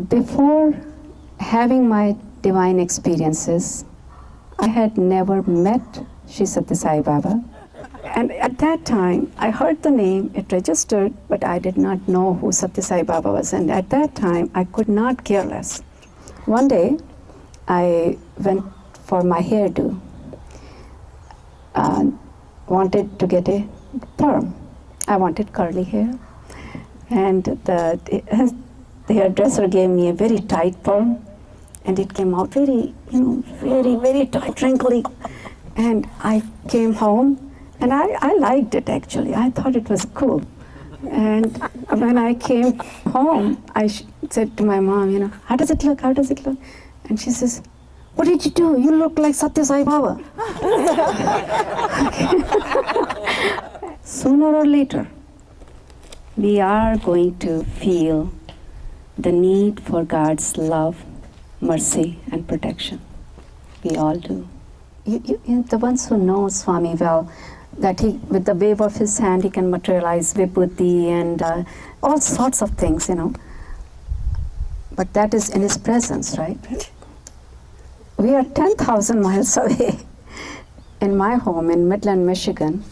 Before having my divine experiences, I had never met Shri Sathya Sai Baba. And at that time, I heard the name, it registered, but I did not know who Sathya Sai Baba was. And at that time, I could not care less. One day, I went for my hairdo. Wanted to get a perm. I wanted curly hair. And the hairdresser gave me a very tight perm. And it came out very, very tight, wrinkly. And I came home. And I liked it, actually. I thought it was cool. And when I came home, I said to my mom, how does it look? How does it look? And she says, what did you do? You look like Sathya Sai Baba. Sooner or later, we are going to feel the need for God's love, mercy, and protection. We all do. The ones who know Swami well, that he, with the wave of his hand, he can materialize vibhuti and all sorts of things, But that is in his presence, right? We are 10,000 miles away. In my home in Midland, Michigan,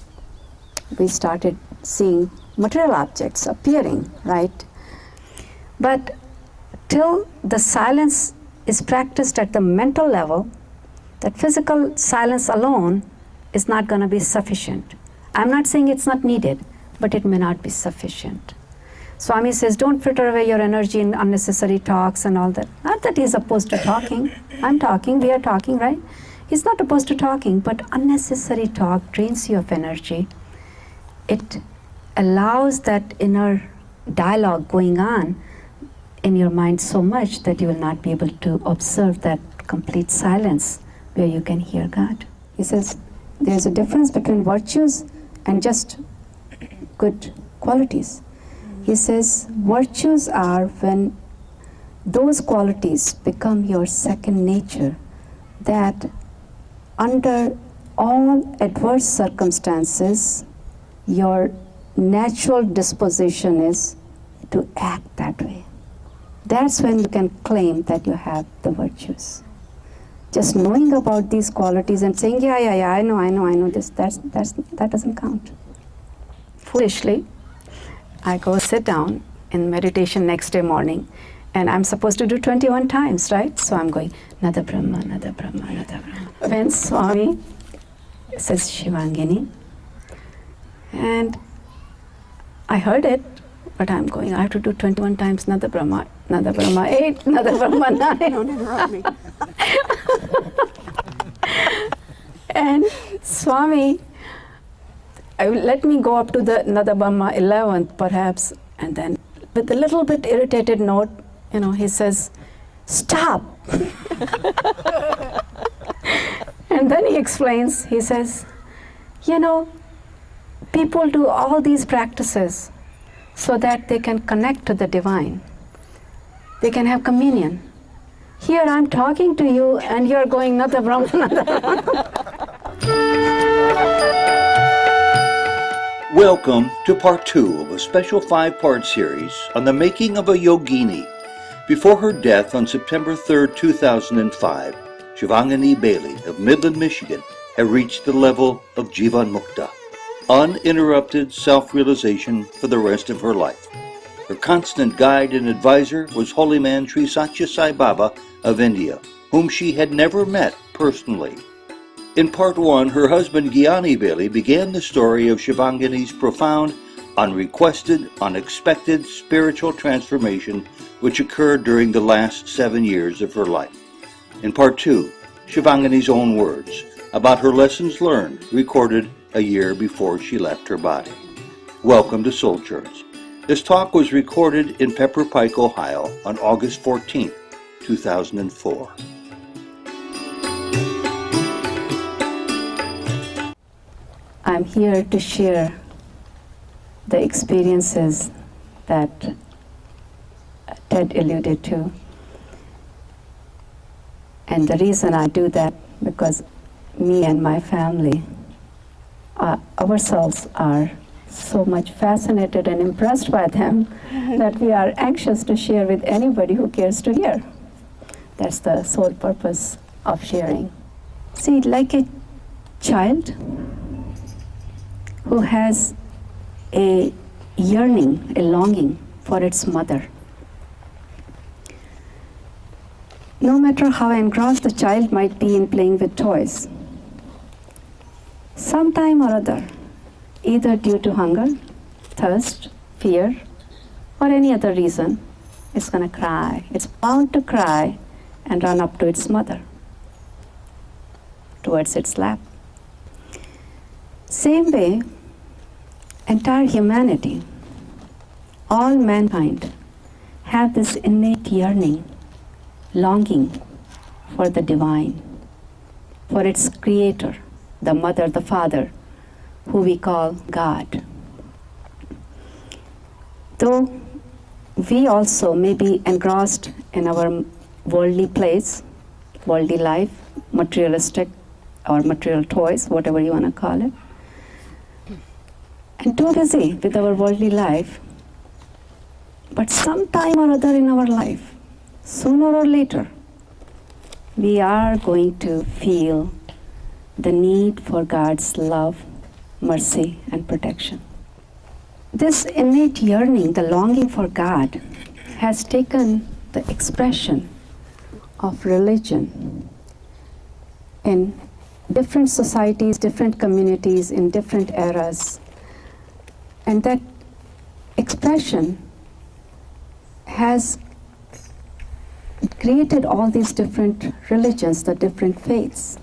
we started seeing material objects appearing, right? But till the silence is practiced at the mental level, that physical silence alone is not going to be sufficient. I'm not saying it's not needed, but it may not be sufficient. Swami says, don't fritter away your energy in unnecessary talks and all that. Not that he's opposed to talking. I'm talking, we are talking, right? He's not opposed to talking, but unnecessary talk drains you of energy. It allows that inner dialogue going on in your mind so much that you will not be able to observe that complete silence where you can hear God. He says, there's a difference between virtues and just good qualities. He says, virtues are when those qualities become your second nature, that under all adverse circumstances, your natural disposition is to act that way. That's when you can claim that you have the virtues. Just knowing about these qualities and saying, yeah, I know this, that doesn't count. Foolishly, I go sit down in meditation next day morning, and I'm supposed to do 21 times, right? So I'm going, Nada Brahma, Nada Brahma, Nada Brahma. When Swami says Shivangini, and I heard it, but I'm going, I have to do 21 times Nada Brahma 8, Nada Brahma 9. And Swami, let me go up to the Nada Brahma 11th perhaps, and then with a little bit irritated note, he says, stop. And then he explains, he says, people do all these practices so that they can connect to the divine. They can have communion. Here I'm talking to you and you're going, Nada Brahma, Nada Brahma. Welcome to part 2 of a special 5-part series on the making of a yogini. Before her death on September 3rd, 2005, Shivangini Bailey of Midland, Michigan had reached the level of Jivan Mukta, uninterrupted self-realization for the rest of her life. Her constant guide and advisor was holy man Sri Sathya Sai Baba of India, whom she had never met personally. In part 1, her husband Gyani Bailey began the story of Shivangini's profound, unrequested, unexpected spiritual transformation which occurred during the last 7 years of her life. In part 2, Shivangini's own words about her lessons learned recorded a year before she left her body. Welcome to Soul Journeys. This talk was recorded in Pepper Pike, Ohio on August 14, 2004. I'm here to share the experiences that Ted alluded to. And the reason I do that, because me and my family, ourselves are so much fascinated and impressed by them that we are anxious to share with anybody who cares to hear. That's the sole purpose of sharing. See, like a child who has a yearning, a longing for its mother. No matter how engrossed the child might be in playing with toys, sometime or other, either due to hunger, thirst, fear, or any other reason, it's going to cry. It's bound to cry and run up to its mother, towards its lap. Same way, entire humanity, all mankind, have this innate yearning, longing for the divine, for its creator, the mother, the father, who we call God. Though we also may be engrossed in our worldly place, worldly life, materialistic or material toys, whatever you want to call it, and too busy with our worldly life, but sometime or other in our life, sooner or later, we are going to feel the need for God's love, mercy, and protection. This innate yearning, the longing for God, has taken the expression of religion in different societies, different communities, in different eras. And that expression has created all these different religions, the different faiths.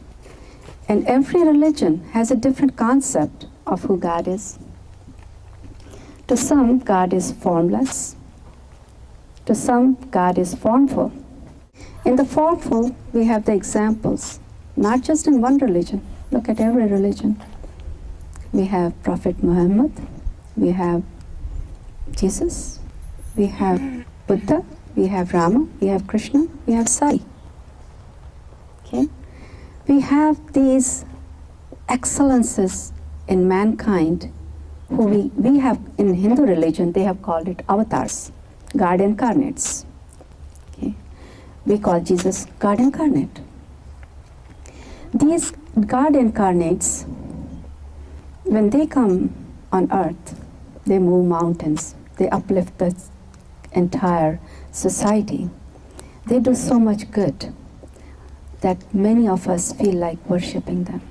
And every religion has a different concept of who God is. To some, God is formless. To some, God is formful. In the formful, we have the examples, not just in one religion. Look at every religion. We have Prophet Muhammad, we have Jesus, we have Buddha, we have Rama, we have Krishna, we have Sai. Okay? We have these excellences in mankind who we have in Hindu religion, they have called it avatars, God incarnates. Okay? We call Jesus God incarnate. These God incarnates, when they come on earth, they move mountains, they uplift the entire society. They do so much good that many of us feel like worshipping them.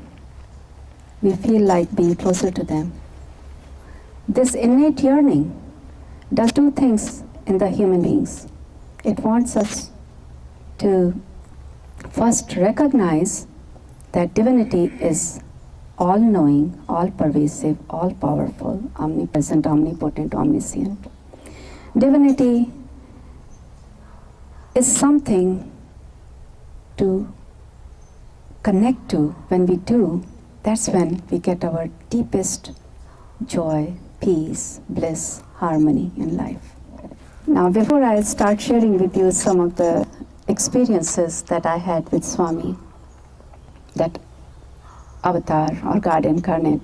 We feel like being closer to them. This innate yearning does two things in the human beings. It wants us to first recognize that divinity is all-knowing, all-pervasive, all-powerful, omnipresent, omnipotent, omniscient. Divinity is something to connect to. When we do, that's when we get our deepest joy, peace, bliss, harmony in life. Now, before I start sharing with you some of the experiences that I had with Swami, that avatar or God incarnate,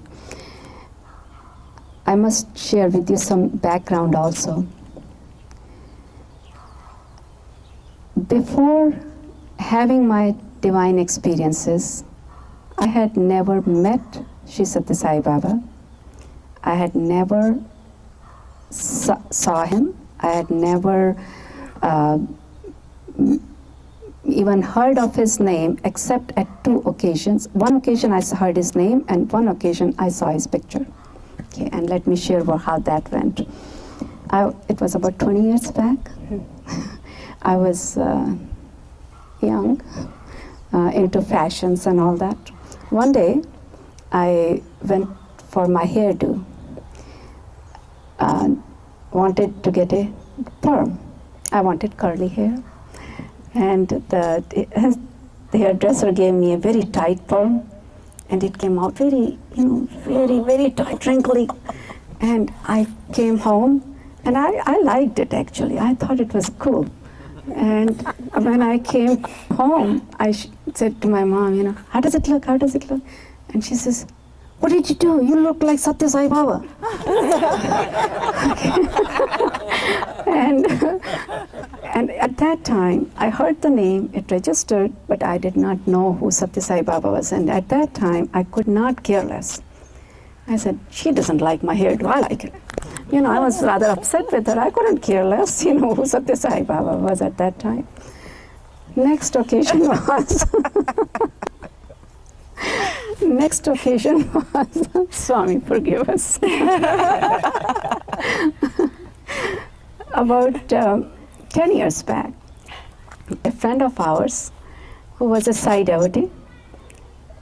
I must share with you some background also. Before having my divine experiences, I had never met Sri Sathya Sai Baba. I had never saw him. I had never even heard of his name except at two occasions. One occasion I heard his name, and one occasion I saw his picture. Okay, and let me share how that went. It was about 20 years back. I was young, into fashions and all that. One day, I went for my hairdo. Wanted to get a perm. I wanted curly hair. And the hairdresser gave me a very tight perm, and it came out very, very, very tight, wrinkly. And I came home, and I liked it actually. I thought it was cool. And when I came home, I said to my mom, how does it look? How does it look? And she says, "What did you do? You look like Sathya Sai Baba." And at that time, I heard the name, it registered, but I did not know who Sathya Sai Baba was. And at that time, I could not care less. I said, "She doesn't like my hair, do I like it?" I was rather upset with her. I couldn't care less, who Sathya Sai Baba was at that time. Next occasion was, Swami, forgive us. About 10 years back, a friend of ours who was a Sai devotee,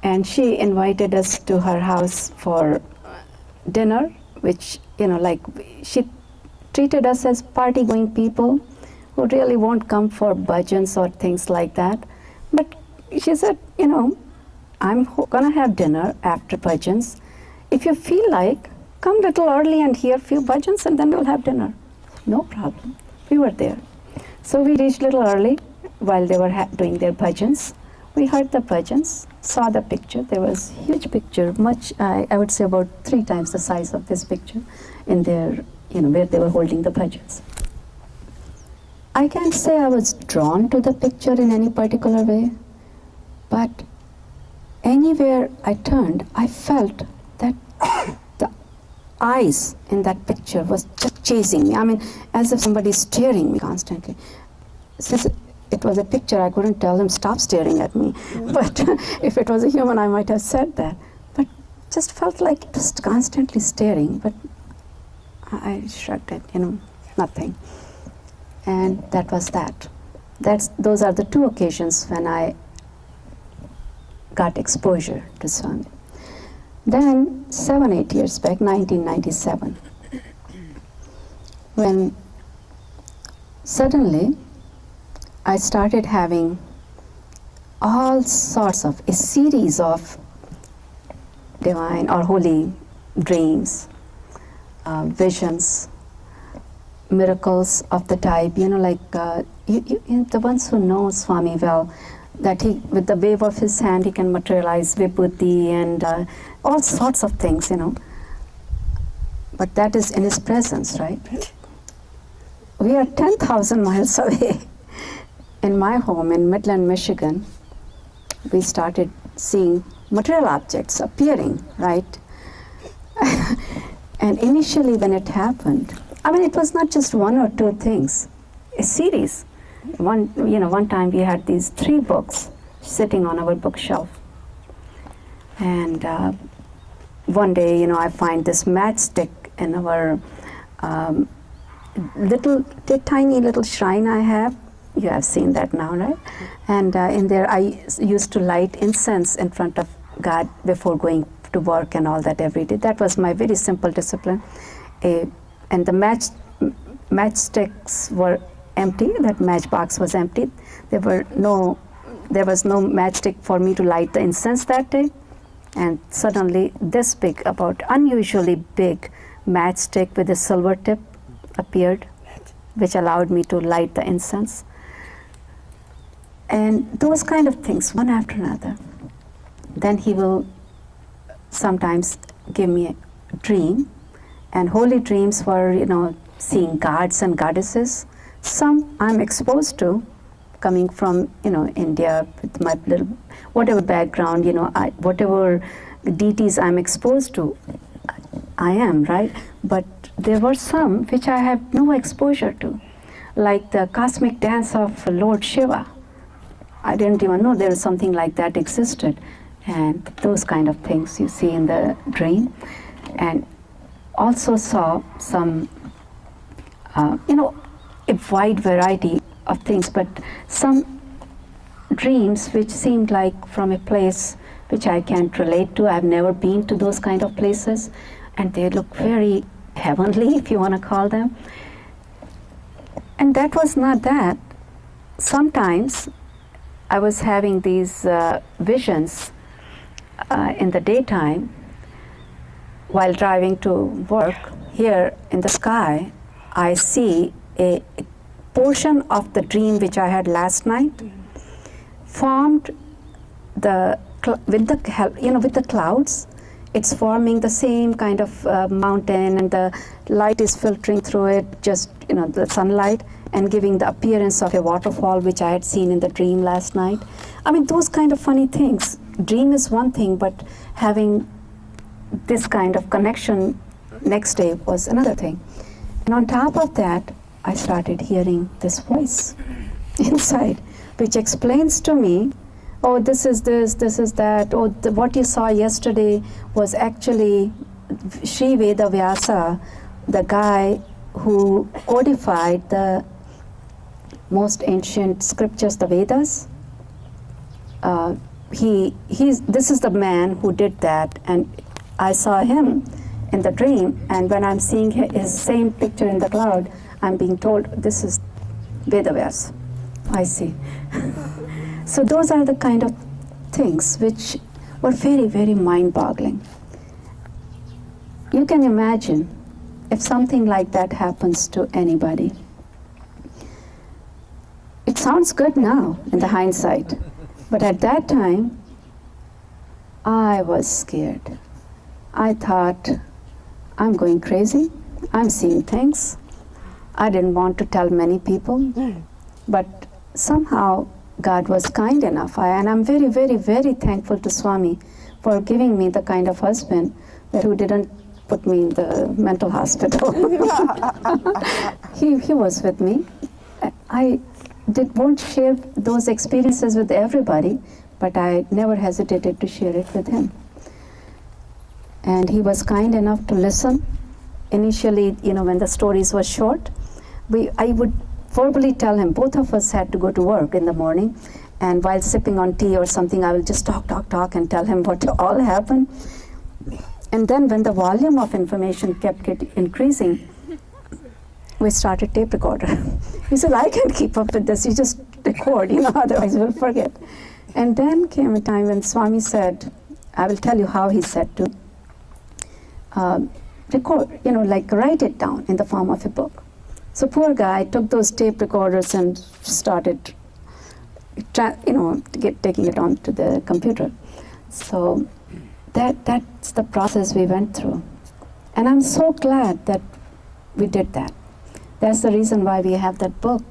and she invited us to her house for dinner, which, she treated us as party-going people who really won't come for bhajans or things like that. But she said, "I'm gonna have dinner after bhajans. If you feel like, come a little early and hear a few bhajans and then we'll have dinner." No problem. We were there. So we reached a little early while they were doing their bhajans. We heard the bhajans, saw the picture. There was a huge picture, much, I would say about 3 times the size of this picture in their, where they were holding the bhajans. I can't say I was drawn to the picture in any particular way, but anywhere I turned, I felt that the eyes in that picture was just chasing me. I mean, as if somebody is staring me constantly. Since it was a picture, I couldn't tell them, "Stop staring at me." But if it was a human, I might have said that. But just felt like just constantly staring. But I shrugged it, nothing. And that was that. Those are the 2 occasions when I got exposure to Swami. Then 7-8 years back, 1997, when suddenly I started having all sorts of, a series of divine or holy dreams, visions, miracles of the type, the ones who know Swami well, that he, with the wave of his hand, he can materialize vibhuti and all sorts of things, But that is in his presence, right? We are 10,000 miles away. In my home in Midland, Michigan, we started seeing material objects appearing, right? And initially when it happened, it was not just 1 or 2 things, a series. One time we had these 3 books sitting on our bookshelf. And one day, I find this matchstick in our tiny little shrine I have. You have seen that now, right? And in there I used to light incense in front of God before going to work and all that every day. That was my very simple discipline. And the matchsticks were empty, that matchbox was empty. There was no matchstick for me to light the incense that day. And suddenly this big, about unusually big matchstick with a silver tip appeared, which allowed me to light the incense. And those kind of things, one after another. Then he will sometimes give me a dream, and holy dreams were, seeing gods and goddesses. Some I'm exposed to, coming from, India with my little, whatever background, whatever deities I'm exposed to, I am, right? But there were some which I have no exposure to, like the cosmic dance of Lord Shiva. I didn't even know there was something like that existed. And those kind of things you see in the dream. And also saw some, a wide variety of things, but some dreams which seemed like from a place which I can't relate to. I've never been to those kind of places, and they look very heavenly, if you want to call them. And that was not that. Sometimes I was having these visions in the daytime while driving to work. Here in the sky, I see a portion of the dream which I had last night formed with the clouds it's forming the same kind of mountain, and the light is filtering through it, just the sunlight, and giving the appearance of a waterfall, which I had seen in the dream last night. I mean, those kind of funny things. Dream is one thing, but having this kind of connection next day was another thing. And on top of that, I started hearing this voice inside, which explains to me, oh, this is this is that, oh, what you saw yesterday was actually Sri Veda Vyasa, the guy who codified the most ancient scriptures, the Vedas. This is the man who did that, and I saw him in the dream, and when I'm seeing his same picture in the cloud, I'm being told this is Veda Vyasa. I see. So those are the kind of things which were very, very mind-boggling. You can imagine if something like that happens to anybody. It sounds good now in the hindsight, but at that time, I was scared. I thought, I'm going crazy. I'm seeing things. I didn't want to tell many people, but somehow God was kind enough. And I'm very, very, very thankful to Swami for giving me the kind of husband who didn't put me in the mental hospital. He was with me. I won't share those experiences with everybody, but I never hesitated to share it with him. And he was kind enough to listen. Initially, when the stories were short, I would verbally tell him, both of us had to go to work in the morning, and while sipping on tea or something, I will just talk and tell him what all happened. And then when the volume of information kept increasing, we started tape recorder. He said, I can't keep up with this, you just record, otherwise we'll forget. And then came a time when Swami said, I will tell you how he said to record, write it down in the form of a book. So poor guy took those tape recorders and started, taking it onto the computer. So that's the process we went through. And I'm so glad that we did that. That's the reason why we have that book,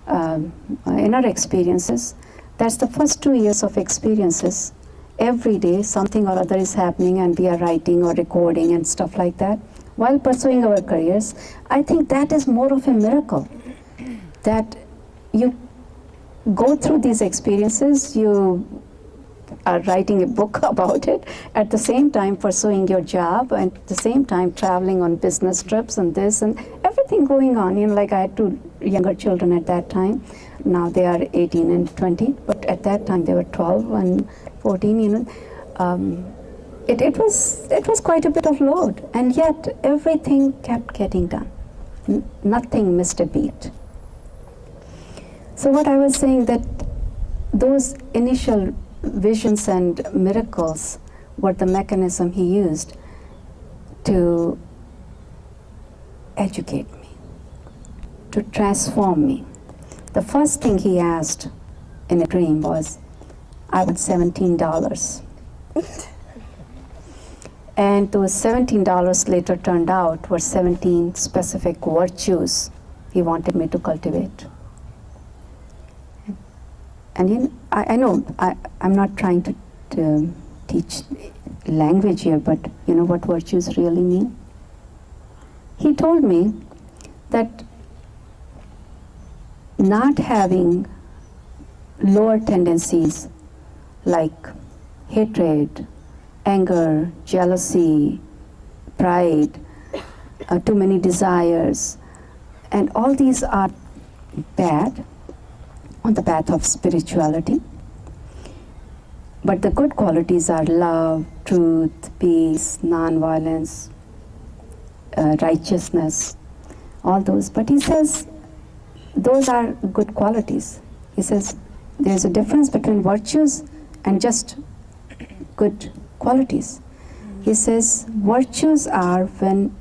Inner Experiences. That's the first 2 years of experiences. Every day something or other is happening and we are writing or recording and stuff like that while pursuing our careers. I think that is more of a miracle, that you go through these experiences, you are writing a book about it, at the same time pursuing your job, and at the same time traveling on business trips and this and everything going on. Like I had 2 younger children at that time. Now they are 18 and 20, but at that time they were 12 and 14, It was quite a bit of load, and yet everything kept getting done. Nothing missed a beat. So what I was saying, that those initial visions and miracles were the mechanism he used to educate me, to transform me. The first thing he asked in a dream was, I want $17. And those $17 later turned out were 17 specific virtues he wanted me to cultivate. And I know I'm not trying to teach language here, but you know what virtues really mean? He told me that not having lower tendencies like hatred, anger, jealousy, pride, too many desires, and all these are bad on the path of spirituality. But the good qualities are love, truth, peace, non-violence, righteousness, all those. But he says those are good qualities. He says there's a difference between virtues and just good qualities. He says virtues are when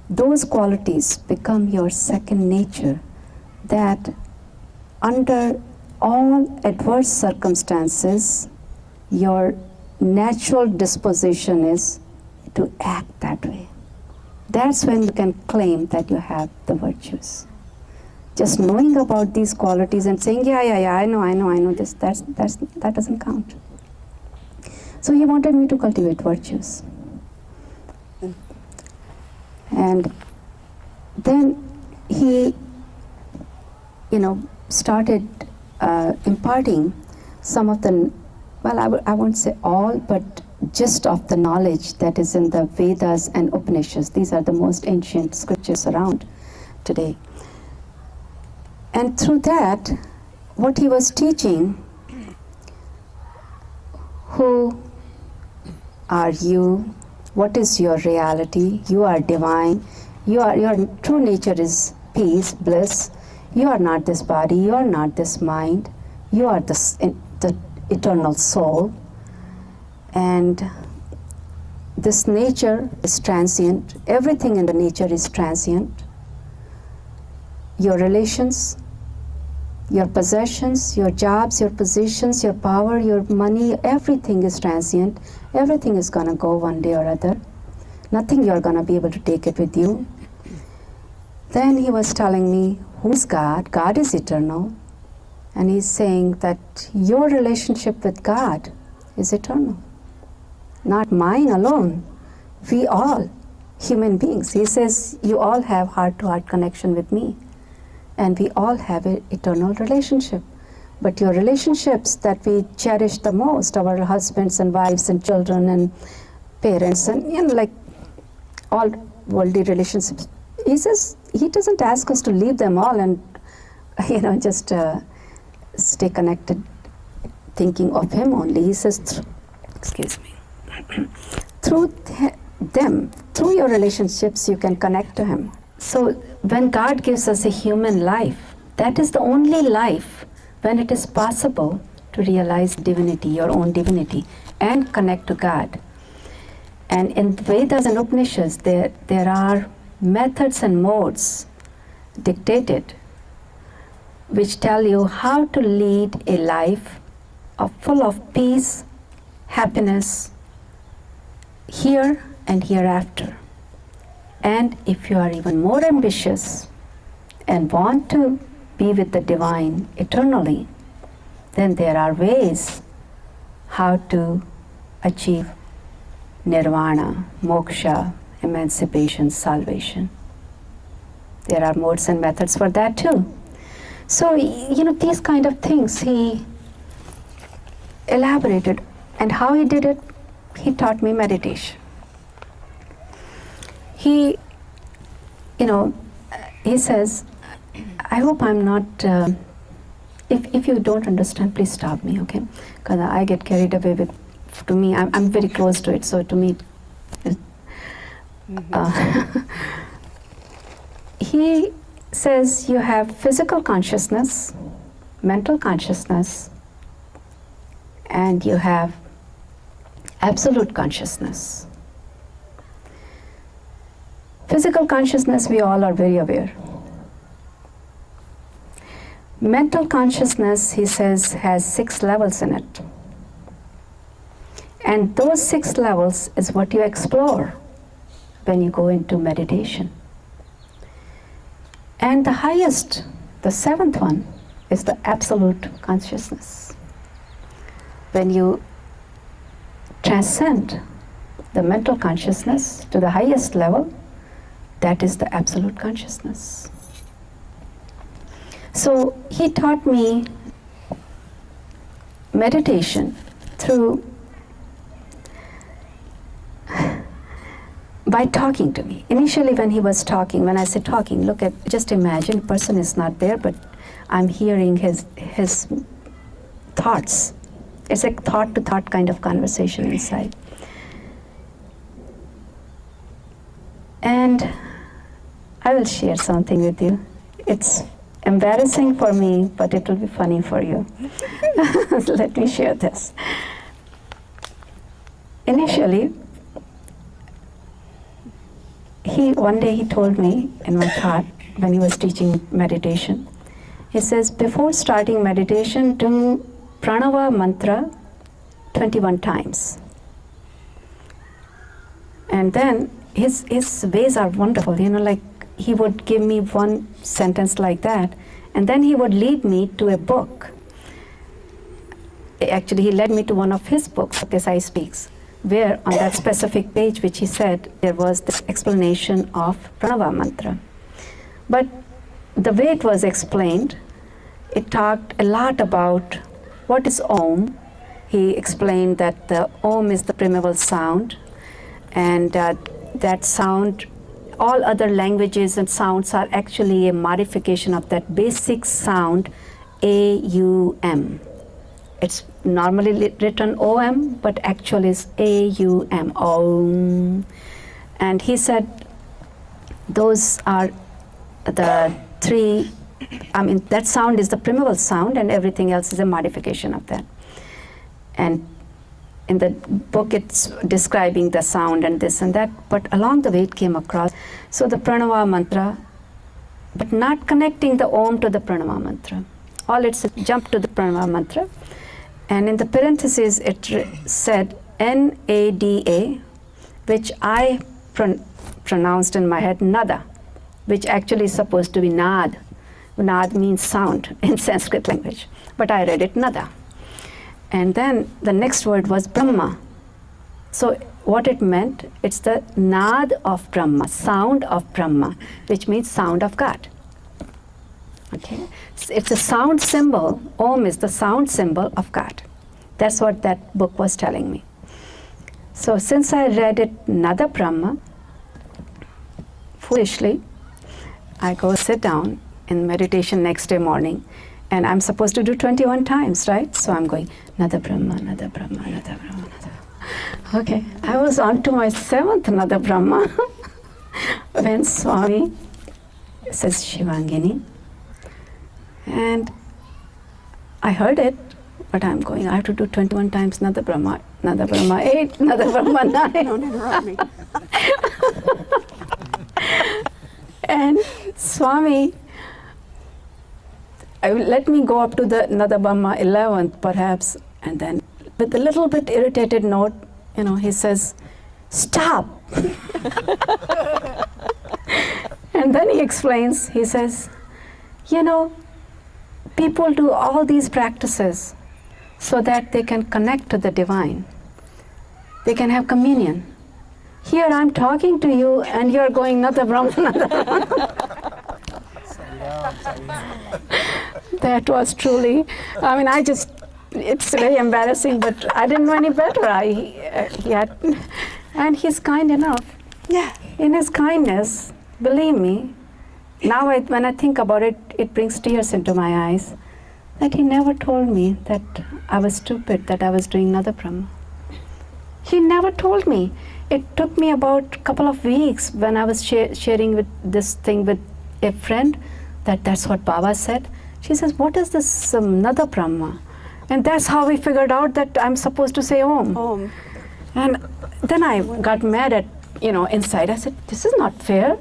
those qualities become your second nature, that under all adverse circumstances, your natural disposition is to act that way. That's when you can claim that you have the virtues. Just knowing about these qualities and saying, yeah, I know, this, that doesn't count. So he wanted me to cultivate virtues. And then he, started imparting some of the, well, I won't say all, but gist of the knowledge that is in the Vedas and Upanishads. These are the most ancient scriptures around today. And through that, what he was teaching, who are you? What is your reality? You are divine. Your true nature is peace, bliss. You are not this body. You are not this mind. You are the eternal soul. And this nature is transient. Everything in the nature is transient. Your relations, your possessions, your jobs, your positions, your power, your money, everything is transient. Everything is going to go one day or other. Nothing you're going to be able to take it with you. Then he was telling me, who's God? God is eternal. And he's saying that your relationship with God is eternal. Not mine alone. We all, human beings. He says, you all have heart-to-heart connection with me. And we all have an eternal relationship. But your relationships that we cherish the most, our husbands and wives and children and parents and like all worldly relationships, he says he doesn't ask us to leave them all and just stay connected thinking of him only. He says, through them, through your relationships, you can connect to him. So when God gives us a human life, that is the only life when it is possible to realize divinity, your own divinity, and connect to God. And in Vedas and Upanishads, there are methods and modes dictated which tell you how to lead a life full of peace, happiness, here and hereafter. And if you are even more ambitious and want to be with the divine eternally, then there are ways how to achieve nirvana, moksha, emancipation, salvation. There are modes and methods for that too. So, these kind of things he elaborated. And how he did it? He taught me meditation. He says, I hope I'm not, if you don't understand, please stop me, okay? Because I get carried away with, to me, I'm very close to it, so to me, he says you have physical consciousness, mental consciousness, and you have absolute consciousness. Physical consciousness, we all are very aware. Mental consciousness, he says, has 6 levels in it. And those 6 levels is what you explore when you go into meditation. And the highest, the 7th one, is the absolute consciousness. When you transcend the mental consciousness to the highest level, that is the absolute consciousness. So he taught me meditation by talking to me. Initially when he was talking, when I say talking, just imagine, a person is not there, but I'm hearing his thoughts. It's a thought-to-thought kind of conversation inside. And I will share something with you. It's embarrassing for me, but it will be funny for you. Let me share this. Initially, one day he told me in my thought, when he was teaching meditation, he says, before starting meditation, do pranava mantra 21 times. And then his ways are wonderful, like he would give me one sentence like that, and then he would lead me to a book. Actually, he led me to one of his books, Sathya Sai Speaks, where on that specific page which he said, there was this explanation of pranava mantra. But the way it was explained, it talked a lot about what is Om. He explained that the Om is the primeval sound, and that sound, all other languages and sounds are actually a modification of that basic sound, A-U-M. It's normally written O-M, but actually it's A-U-M, Om. And he said those are the three, that sound is the primeval sound, and everything else is a modification of that. And in the book it's describing the sound and this and that, but along the way it came across. So the pranava mantra, but not connecting the Om to the pranava mantra. All it's a jump to the pranava mantra. And in the parentheses it said N-A-D-A, which I pronounced in my head Nada, which actually is supposed to be Nad. Nad means sound in Sanskrit language, but I read it Nada. And then the next word was Brahma. So what it meant, it's the Nad of Brahma, sound of Brahma, which means sound of God. Okay, it's a sound symbol. Om is the sound symbol of God. That's what that book was telling me. So since I read it Nada Brahma, foolishly, I go sit down in meditation next day morning, and I'm supposed to do 21 times, right? So I'm going Nada Brahma, Nada Brahma, Nada Brahma, Nada. Okay, I was on to my 7th Nada Brahma when Swami says Shivangini. And I heard it, but I'm going, I have to do 21 times Nada Brahma 8, Nada Brahma 9. Don't interrupt me. And Swami, let me go up to the Nada Brahma 11th perhaps, and then with a little bit irritated note, he says, stop. And then he explains, he says, people do all these practices so that they can connect to the divine. They can have communion. Here I'm talking to you and you're going Nada Brahma, Nada Brahma. That was truly, it's very embarrassing, but I didn't know any better. And he's kind enough. Yeah. In his kindness, believe me, now when I think about it, it brings tears into my eyes, that he never told me that I was stupid, that I was doing Nada Brahma. He never told me. It took me about a couple of weeks when I was sharing with this thing with a friend, that's what Baba said. She says, what is this Nada Brahma? And that's how we figured out that I'm supposed to say Om. Om. And then I got mad at, inside. I said, this is not fair.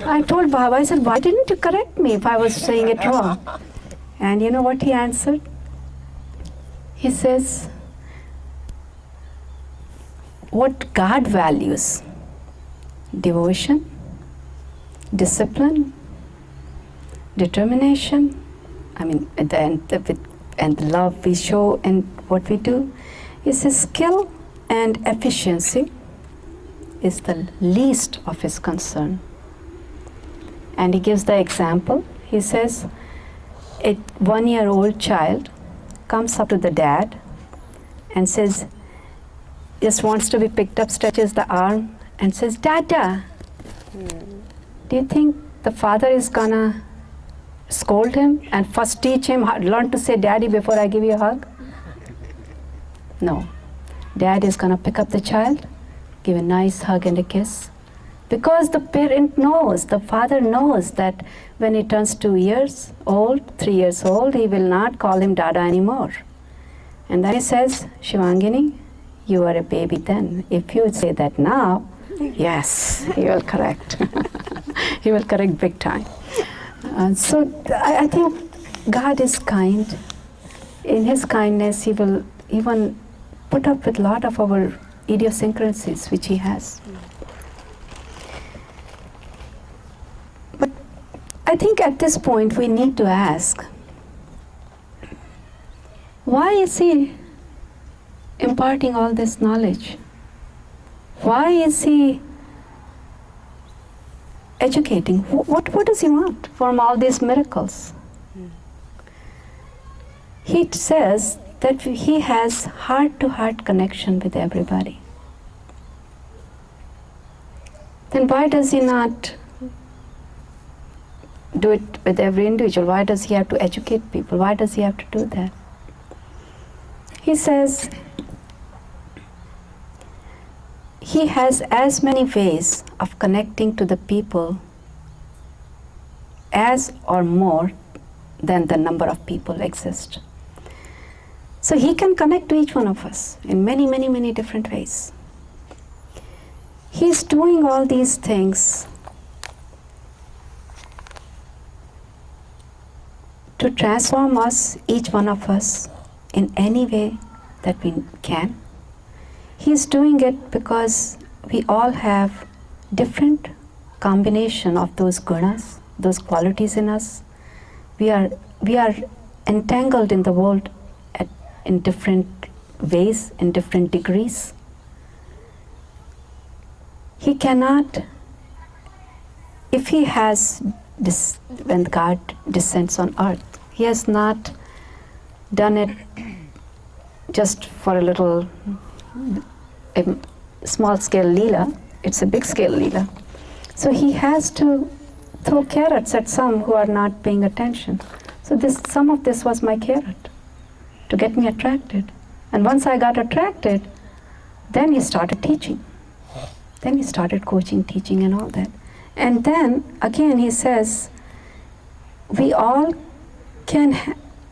I told Baba, I said, why didn't you correct me if I was saying it wrong? And you know what he answered? He says, what God values, devotion, discipline, determination, and the love we show and what we do, he says skill and efficiency is the least of his concern. And he gives the example. He says, a 1-year-old child comes up to the dad and says, just wants to be picked up, stretches the arm and says, Dada. Do you think the father is gonna scold him and first teach him how, learn to say daddy before I give you a hug? No. Dad is gonna pick up the child, give a nice hug and a kiss, because the parent knows, the father knows that when he turns 2 years old, 3 years old, he will not call him Dada anymore. And then he says, Shivangini, you are a baby then. If you say that now, yes, he will correct. He will correct big time. So I think God is kind. In his kindness, he will even put up with a lot of our idiosyncrasies which he has. But I think at this point we need to ask, why is he imparting all this knowledge? Why is he educating? What does he want from all these miracles? He says that he has heart-to-heart connection with everybody. Then why does he not do it with every individual? Why does he have to educate people? Why does he have to do that? He says he has as many ways of connecting to the people as or more than the number of people exist. So he can connect to each one of us in many, many, many different ways. He's doing all these things to transform us, each one of us, in any way that we can. He's doing it because we all have different combination of those gunas, those qualities in us. We are entangled in the world in different ways, in different degrees. He cannot, if he has this, when God descends on earth, he has not done it just for a little small scale lila, it's a big scale lila. So he has to throw carrots at some who are not paying attention. So some of this was my carrot to get me attracted. And once I got attracted, then he started teaching. Then he started coaching, teaching and all that. And then again he says, we all can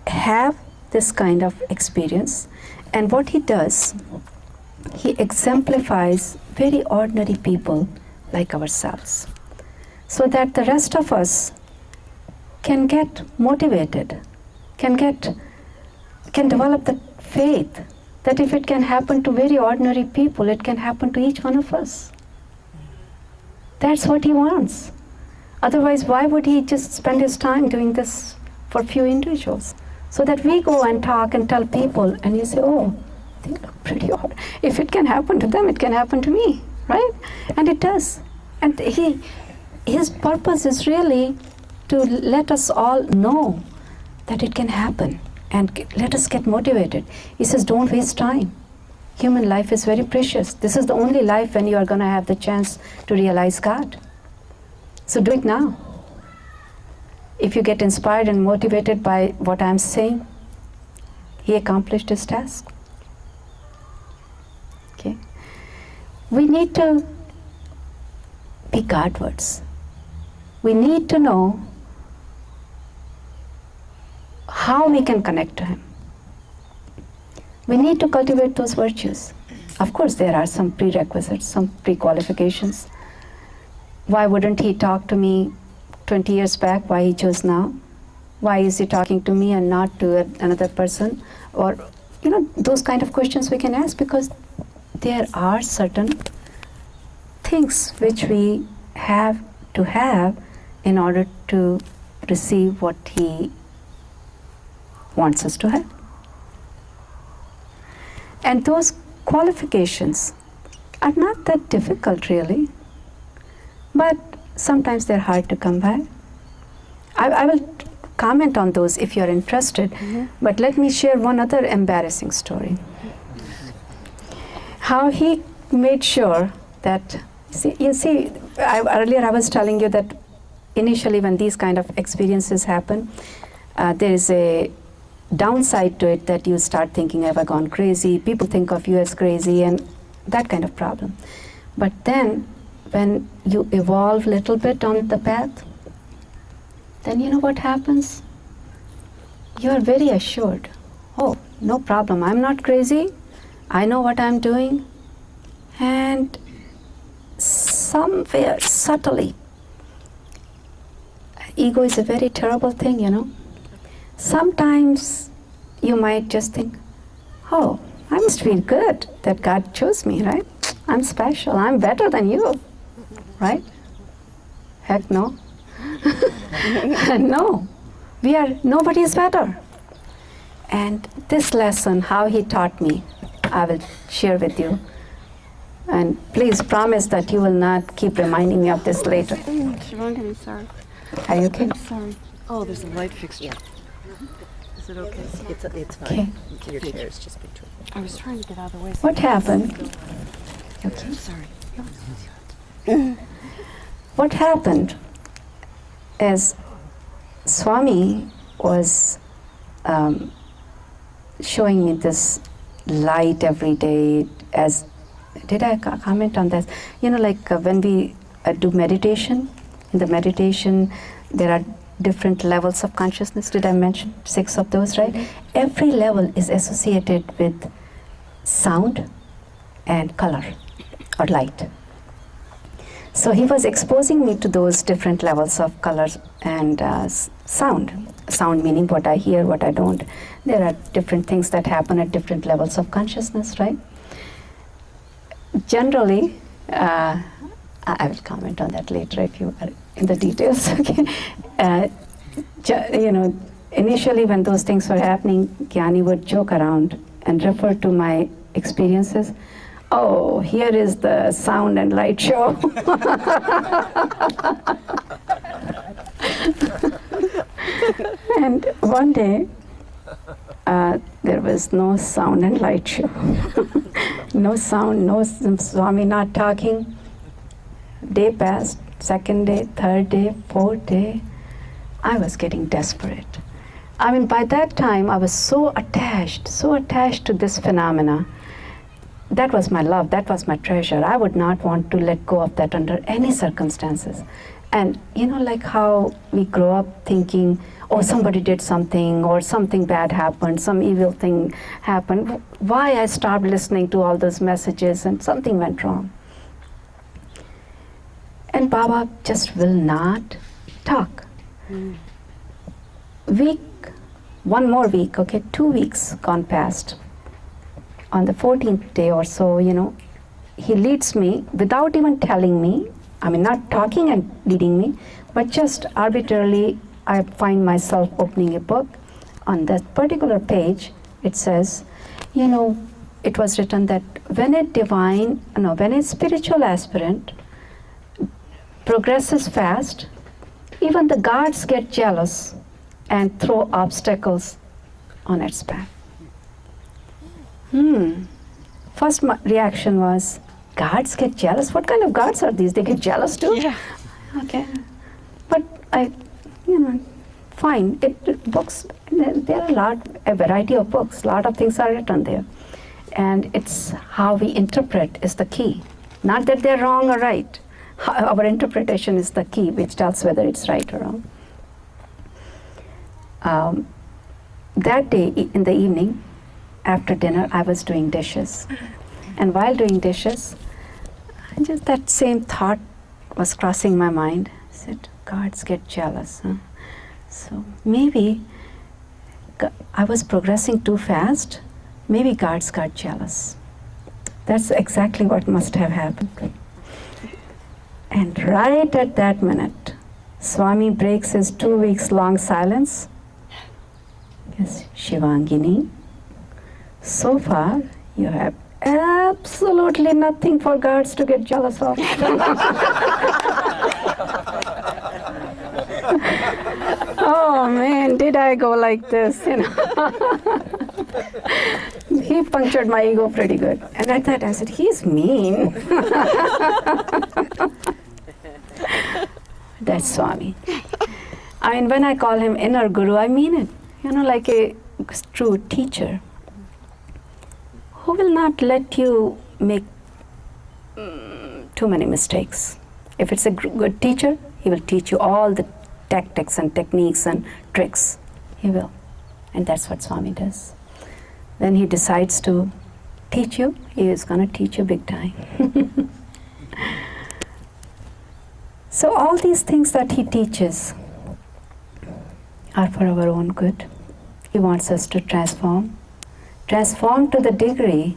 have this kind of experience. And what he does, he exemplifies very ordinary people like ourselves, so that the rest of us can get motivated, can develop the faith that if it can happen to very ordinary people, it can happen to each one of us. That's what he wants. Otherwise, why would he just spend his time doing this for few individuals? So that we go and talk and tell people, and you say, oh, they look pretty odd. If it can happen to them, it can happen to me, right? And it does. And his purpose is really to let us all know that it can happen and let us get motivated. He says, don't waste time. Human life is very precious. This is the only life when you are going to have the chance to realize God. So do it now. If you get inspired and motivated by what I'm saying, he accomplished his task. Okay? We need to be Godwards. We need to know how we can connect to him. We need to cultivate those virtues. Of course, there are some prerequisites, some pre-qualifications. Why wouldn't he talk to me 20 years back? Why he chose now? Why is he talking to me and not to another person? Or, those kind of questions we can ask, because there are certain things which we have to have in order to receive what he wants us to have. And those qualifications are not that difficult really, but sometimes they're hard to come by. I will comment on those if you're interested, but let me share one other embarrassing story. How he made sure that, earlier I was telling you that initially when these kind of experiences happen, there is a downside to it, that you start thinking, have I gone crazy? People think of you as crazy and that kind of problem. But then when you evolve a little bit on the path, then you know what happens? You are very assured. Oh, no problem, I'm not crazy. I know what I'm doing. And somewhere subtly, ego is a very terrible thing, Sometimes you might just think, oh, I must feel good that God chose me, right? I'm special. I'm better than you, right? Heck no. No. Nobody is better. And this lesson, how he taught me, I will share with you. And please promise that you will not keep reminding me of this later. Jivan, I'm sorry. Are you okay? I'm sorry. Oh, there's a light fixture. Is it okay? It's fine. Your chair is just between. I was trying to get out of the way. What happened? Okay. Sorry. What happened is Swami was showing me this light every day. As did I comment on this? You know, like when we do meditation, in the meditation there are different levels of consciousness. Did I mention 6 of those, right? Every level is associated with sound and color or light. So he was exposing me to those different levels of colors and sound. Sound meaning what I hear, what I don't. There are different things that happen at different levels of consciousness, right? Generally, I will comment on that later if you are in the details. Okay. You know, initially when those things were happening, Gyani would joke around and refer to my experiences. Oh, here is the sound and light show. And one day, there was no sound and light show. No sound, no Swami not talking. Day passed, second day, third day, fourth day. I was getting desperate. I mean, by that time, I was so attached to this phenomena. That was my love, that was my treasure. I would not want to let go of that under any circumstances. And you know, like how we grow up thinking, oh, somebody did something, or something bad happened, some evil thing happened. Why I stopped listening to all those messages and something went wrong. And Baba just will not talk. One more week, okay, 2 weeks gone past. On the 14th day or so, you know, he leads me without even telling me, I mean, not talking and leading me, but just arbitrarily, I find myself opening a book. On that particular page, it says, you know, it was written that when a spiritual aspirant progresses fast, even the guards get jealous and throw obstacles on its path. First reaction was, guards get jealous? What kind of guards are these? They get jealous too? Yeah. Okay. But fine. Books, there are a variety of books. A lot of things are written there. And it's how we interpret is the key. Not that they're wrong or right. Our interpretation is the key, which tells whether it's right or wrong. That day, in the evening, after dinner, I was doing dishes. And while doing dishes, just that same thought was crossing my mind. I said, guards get jealous. Huh? So maybe I was progressing too fast. Maybe guards got jealous. That's exactly what must have happened. And right at that minute, Swami breaks his 2 weeks long silence. Yes, Shivangini, so far you have absolutely nothing for guards to get jealous of. Oh man, did I go like this, you know? He punctured my ego pretty good. And at that I said, he's mean. That's Swami. I mean, when I call him inner guru, I mean it. You know, like a true teacher who will not let you make too many mistakes. If it's a good teacher, he will teach you all the tactics and techniques and tricks. He will. And that's what Swami does. When he decides to teach you, he is going to teach you big time. So all these things that he teaches are for our own good. He wants us to transform, transformed to the degree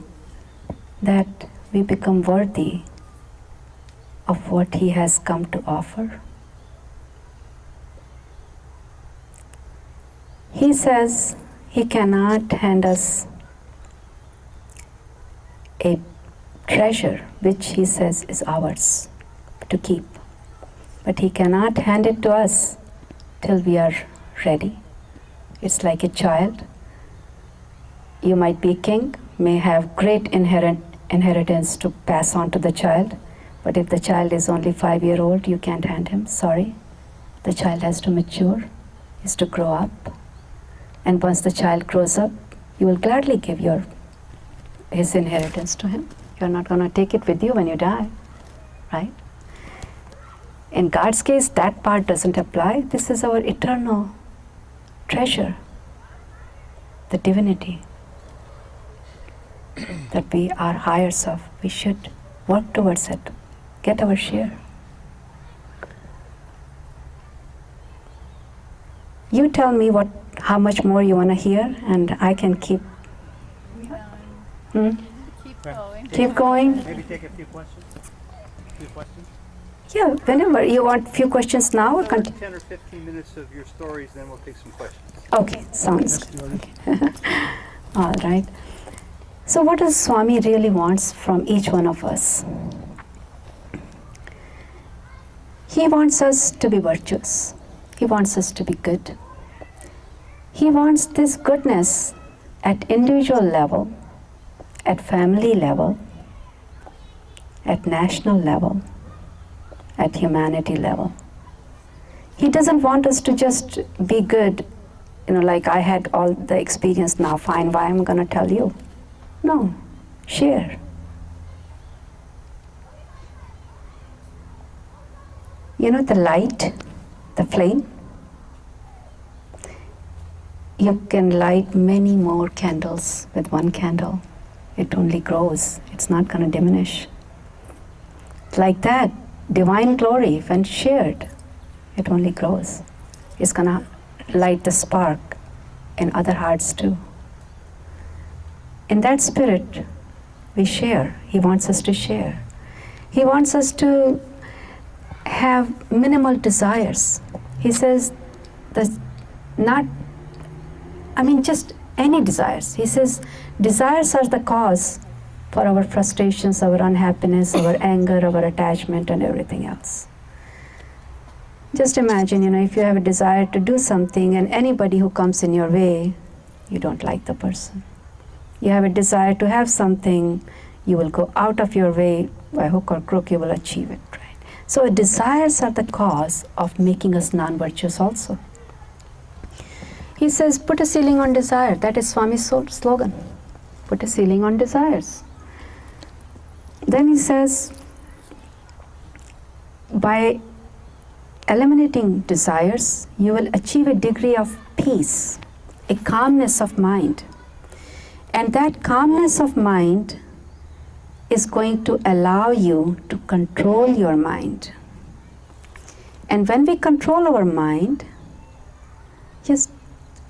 that we become worthy of what He has come to offer. He says He cannot hand us a treasure which He says is ours to keep, but He cannot hand it to us till we are ready. It's like a child. You might be king, may have great inheritance to pass on to the child, but if the child is only 5-year-old, you can't hand him. Sorry. The child has to mature, is to grow up. And once the child grows up, you will gladly give his inheritance to him. You're not going to take it with you when you die, right? In God's case, that part doesn't apply. This is our eternal treasure, the divinity that we are heirs of. We should work towards it, get our share. You tell me how much more you want to hear, and I can keep. Keep going. Keep going. Maybe take a few questions. Yeah, whenever you want. Few questions now. Or 10 or 15 minutes of your stories, then we'll take some questions. Okay, sounds good. Okay. All right. So what does Swami really wants from each one of us? He wants us to be virtuous. He wants us to be good. He wants this goodness at individual level, at family level, at national level, at humanity level. He doesn't want us to just be good, like I had all the experience now, fine, why am I going to tell you? No, share. The light, the flame, you can light many more candles with one candle. It only grows, it's not going to diminish. Like that, divine glory, when shared, it only grows. It's going to light the spark in other hearts too. In that spirit, we share. He wants us to share. He wants us to have minimal desires. He says, just any desires. He says, desires are the cause for our frustrations, our unhappiness, our anger, our attachment, and everything else. Just imagine, if you have a desire to do something and anybody who comes in your way, you don't like the person. You have a desire to have something, you will go out of your way, by hook or crook, you will achieve it, right? So desires are the cause of making us non-virtuous also. He says, put a ceiling on desire. That is Swami's slogan. Put a ceiling on desires. Then he says, by eliminating desires, you will achieve a degree of peace, a calmness of mind. And that calmness of mind is going to allow you to control your mind. And when we control our mind, just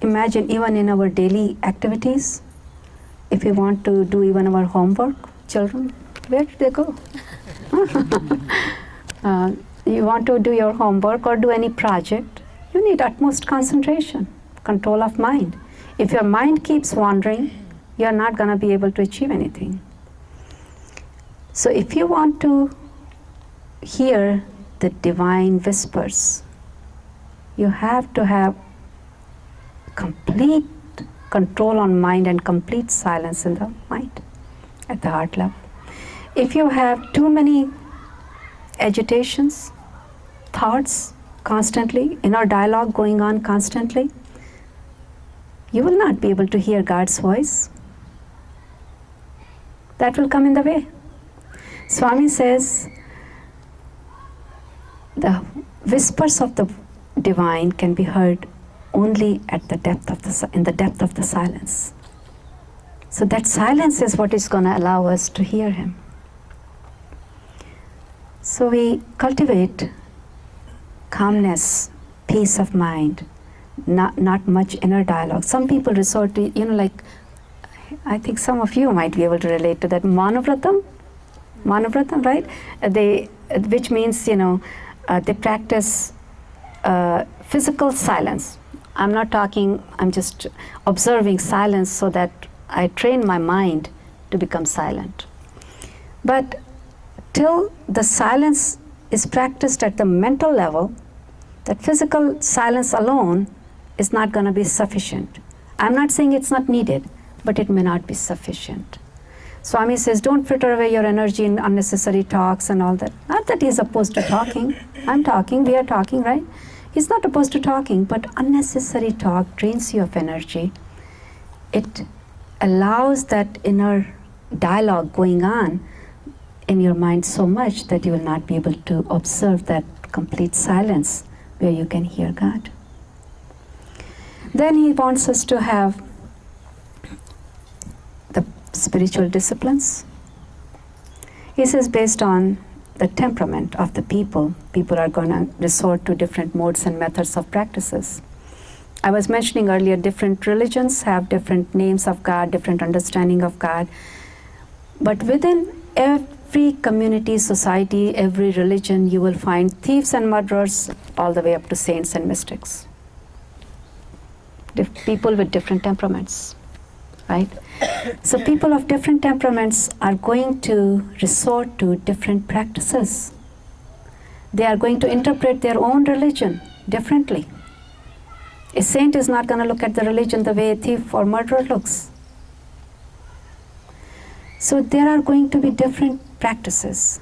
imagine, even in our daily activities, if we want to do even our homework, children, where do they go? You want to do your homework or do any project, you need utmost concentration, control of mind. If your mind keeps wandering, you're not going to be able to achieve anything. So if you want to hear the divine whispers, you have to have complete control on mind and complete silence in the mind, at the heart level. If you have too many agitations, thoughts constantly, inner dialogue going on constantly, you will not be able to hear God's voice. That will come in the way. Swami says, the whispers of the divine can be heard only at the depth of in the depth of the silence. So that silence is what is going to allow us to hear him. So we cultivate calmness, peace of mind, not much inner dialogue. Some people resort to, I think some of you might be able to relate to that. Manavratam, right? Which means, they practice physical silence. I'm not talking, I'm just observing silence so that I train my mind to become silent. But till the silence is practiced at the mental level, that physical silence alone is not going to be sufficient. I'm not saying it's not needed, but it may not be sufficient. Swami says, don't fritter away your energy in unnecessary talks and all that. Not that he's opposed to talking. I'm talking, we are talking, right? He's not opposed to talking, but unnecessary talk drains you of energy. It allows that inner dialogue going on in your mind so much that you will not be able to observe that complete silence where you can hear God. Then he wants us to have the spiritual disciplines. He says based on the temperament of the people are going to resort to different modes and methods of practices. I was mentioning earlier, different religions have different names of God, different understanding of God. But within every community, society, every religion, you will find thieves and murderers all the way up to saints and mystics. People with different temperaments, right? So people of different temperaments are going to resort to different practices. They are going to interpret their own religion differently. A saint is not going to look at the religion the way a thief or murderer looks. So there are going to be different practices.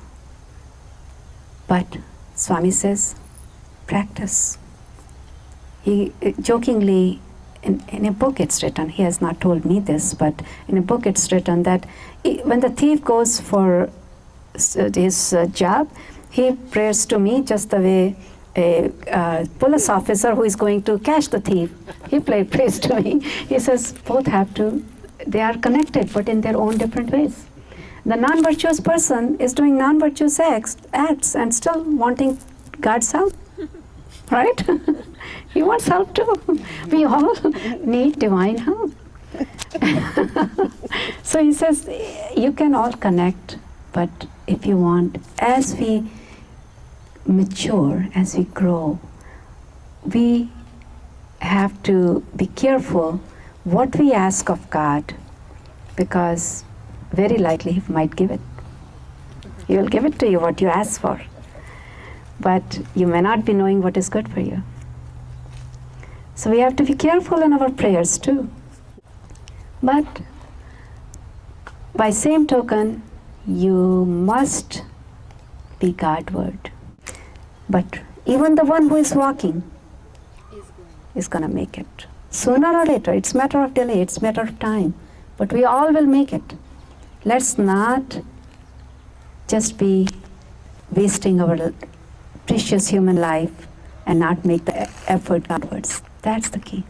But Swami says, practice. He jokingly, in a book it's written, he has not told me this, but in a book it's written that when the thief goes for his job, he prays to me just the way a police officer who is going to catch the thief, he prays to me. He says both have to, they are connected but in their own different ways. The non-virtuous person is doing non-virtuous acts and still wanting God's help, right? He wants help too. We all need divine help. So he says, you can all connect, but if you want, as we mature, as we grow, we have to be careful what we ask of God, because very likely He might give it. He will give it to you what you ask for, but you may not be knowing what is good for you. So we have to be careful in our prayers too. But by same token, you must be Godward. But even the one who is walking is going to make it. Sooner or later, it's a matter of delay, it's a matter of time. But we all will make it. Let's not just be wasting our precious human life and not make the effort outwards. That's the key.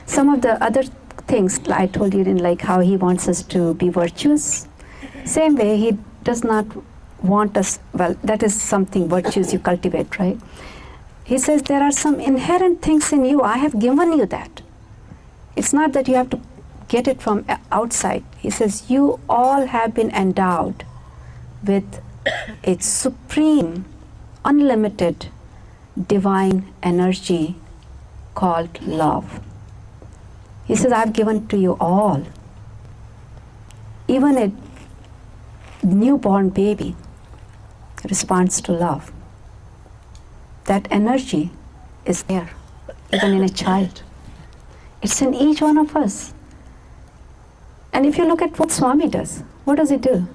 Some of the other things I told you in like how he wants us to be virtuous. Same way, he does not want us, well, that is something, virtues you cultivate, right? He says there are some inherent things in you. I have given you that. It's not that you have to get it from outside. He says you all have been endowed with a supreme, unlimited, divine energy called love. He says, I've given to you all. Even a newborn baby responds to love. That energy is there, even in a child. It's in each one of us. And if you look at what Swami does, what does he do?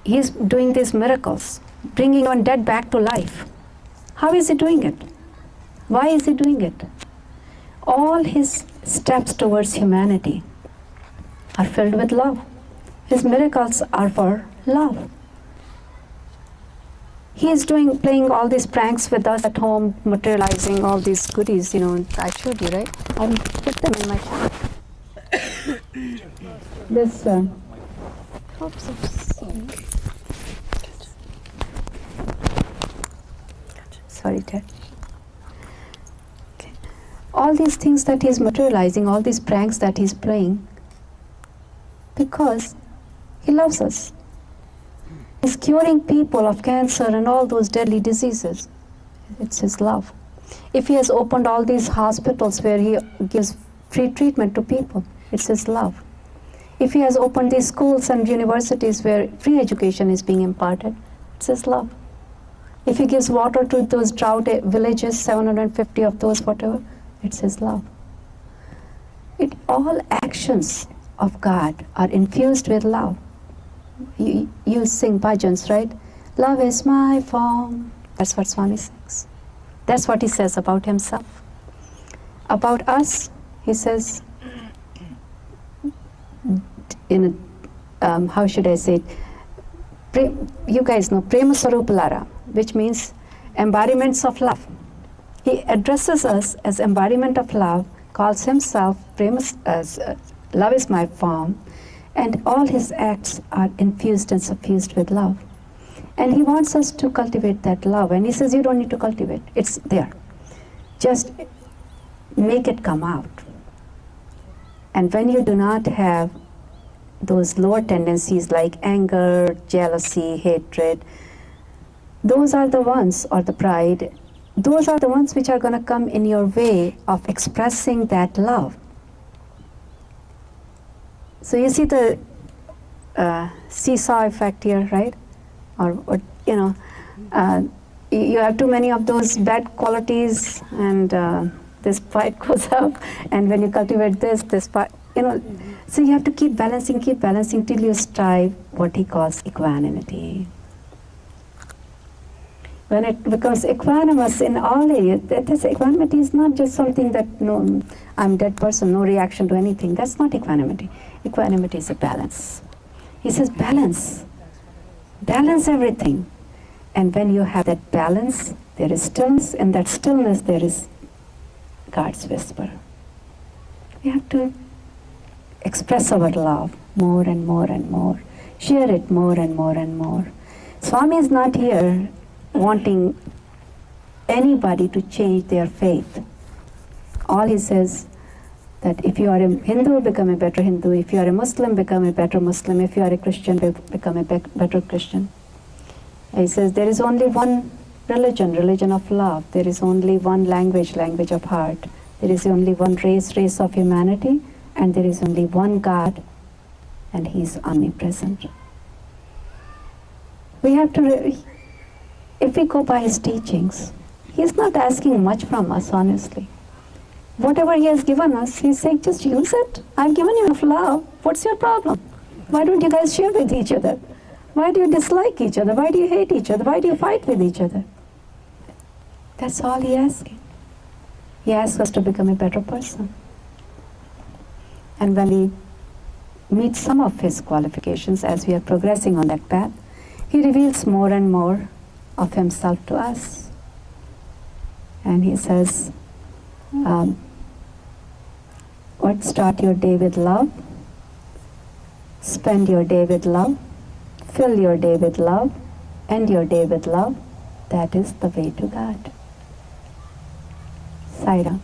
He's doing these miracles, bringing one dead back to life. How is he doing it? Why is he doing it? All his steps towards humanity are filled with love. His miracles are for love. He is playing all these pranks with us at home, materializing all these goodies, I showed you, right? I put them in my shop. This cups of salt. Sorry, Ted. Okay. all these things that he's materializing, all these pranks that he's playing, because he loves us. He's curing people of cancer and all those deadly diseases. It's his love. If he has opened all these hospitals where he gives free treatment to people, it's his love. If he has opened these schools and universities where free education is being imparted, it's his love. If he gives water to those drought villages, 750 of those, whatever, it's his love. All actions of God are infused with love. You sing bhajans, right? Love is my form. That's what Swami sings. That's what he says about himself. About us, he says, how should I say it? You guys know Prema Sarupalara, which means embodiments of love. He addresses us as embodiment of love, calls himself as love is my form, and all his acts are infused and suffused with love. And he wants us to cultivate that love. And he says, you don't need to cultivate. It's there. Just make it come out. And when you do not have those lower tendencies like anger, jealousy, hatred, those are the ones, or the pride, those are the ones which are going to come in your way of expressing that love. So you see the seesaw effect here, right? Or you have too many of those bad qualities, and this fight goes up, and when you cultivate this part, so you have to keep balancing till you strive what he calls equanimity. When it becomes equanimous in all areas, this equanimity is not just something that, no, I'm a dead person, no reaction to anything. That's not equanimity. Equanimity is a balance. He says balance. Balance everything. And when you have that balance, there is stillness. In that stillness, there is God's whisper. We have to express our love more and more and more. Share it more and more and more. Swami is not here wanting anybody to change their faith. All he says, that if you are a Hindu, become a better Hindu. If you are a Muslim, become a better Muslim. If you are a Christian, become a better Christian. He says there is only one religion of love. There is only one language of heart. There is only one race of humanity, and there is only one God, and he is omnipresent. We have to, if we go by his teachings, he is not asking much from us, honestly. Whatever he has given us, he's saying, just use it. I've given you enough love. What's your problem? Why don't you guys share with each other? Why do you dislike each other? Why do you hate each other? Why do you fight with each other? That's all he asking. He asks us to become a better person. And when we meet some of his qualifications as we are progressing on that path, he reveals more and more of himself to us. And he says, start your day with love, spend your day with love, fill your day with love, end your day with love. That is the way to God. Sai Ram.